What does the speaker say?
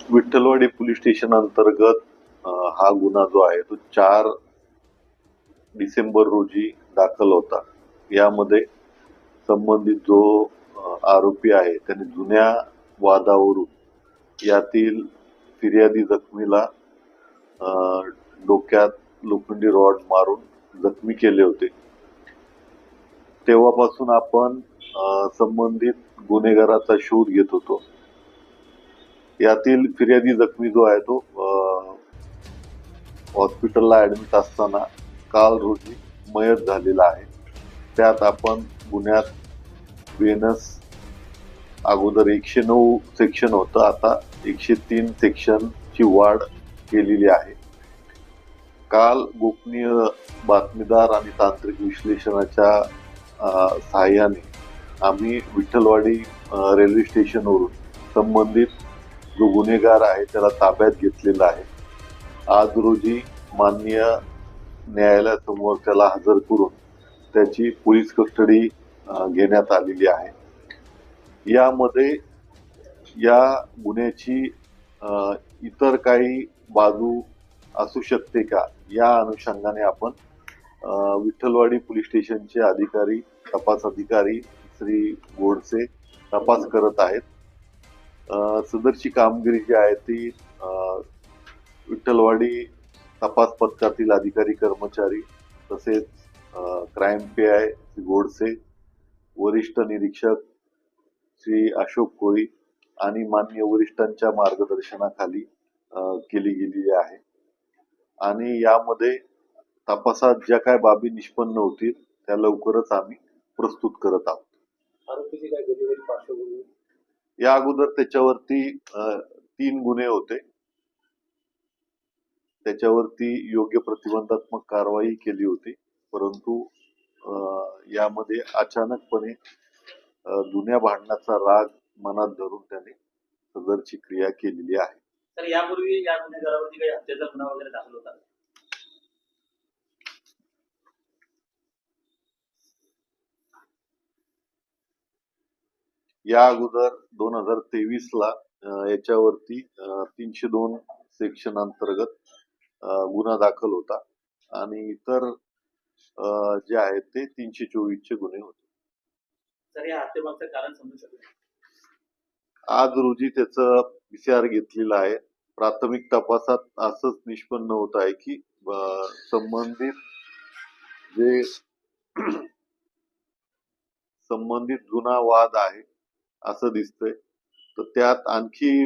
Vitthalwadi police station अंतर्गत हा गुन्हा जो आहे तो 4 डिसेंबर रोजी दाखल होता. यामध्ये संबंधित जो आरोपी आहे त्याने जुन्या वादावरून यातील फिर्यादी जखमीला डोक्यात लोखंडी रॉड मारून जखमी केले होते. तेव्हापासून आपण संबंधित गुन्हेगाराचा शोध घेत होतो. यातील फिर्यादी जखमी जो आहे तो हॉस्पिटलला ऍडमिट असताना काल रोजी मयत झालेला आहे. त्यात आपण गुन्ह्यात बीएनएस अगोदर 109 सेक्शन होतं, आता 103 सेक्शनची वाढ केलेली आहे. काल गोपनीय बातमीदार आणि तांत्रिक विश्लेषणाच्या सहाय्याने आम्ही विठ्ठलवाडी रेल्वे स्टेशनवरून संबंधित जो गुन्हेगार आहे त्याला ताब्यात घेतलेला आहे. आज रोजी माननीय न्यायालयासमोर त्याला हजर करून त्याची पोलीस कस्टडी घेण्यात आलेली आहे. यामध्ये या गुन्ह्याची इतर काही बाजू असू शकते का या अनुषंगाने आपण विठ्ठलवाडी पोलीस स्टेशनचे अधिकारी, तपास अधिकारी श्री गोडसे तपास करत आहेत. सदरची कामगिरी जी आहे ती विठ्ठलवाडी तपास पथकातील अधिकारी कर्मचारी तसेच क्राईम पीआय श्री गोडसे, वरिष्ठ निरीक्षक श्री अशोक कोळी आणि माननीय वरिष्ठांच्या मार्गदर्शनाखाली केली गेलेली आहे. आणि यामध्ये तपासात ज्या काय बाबी निष्पन्न होतील त्या लवकरच आम्ही प्रस्तुत करत आहोत. आरोपीची काय गुन्हेगारी पार्श्वभूमी? या अगोदर त्याच्यावरती 3 गुन्हे होते. त्याच्यावरती योग्य प्रतिबंधात्मक कारवाई केली होती, परंतु यामध्ये अचानकपणे जुन्या भांडणाचा राग मनात धरून त्याने सदरची क्रिया केलेली आहे. तर यापूर्वी या गुन्हेगारावरती काही हत्येचा गुन्हा वगैरे दाखल होता? या अगोदर 2023 ला याच्यावरती 302 सेक्शन अंतर्गत गुन्हा दाखल होता आणि इतर जे आहेत ते 324 चे गुन्हे होते. तर या हत्येमागचं कारण समजू शकेल? आज रोजी त्याचं PCR घेतलेला आहे. प्राथमिक तपासात असंच निष्पन्न होत आहे की संबंधित जुना वाद आहे असं दिसतंय. तर त्यात आणखी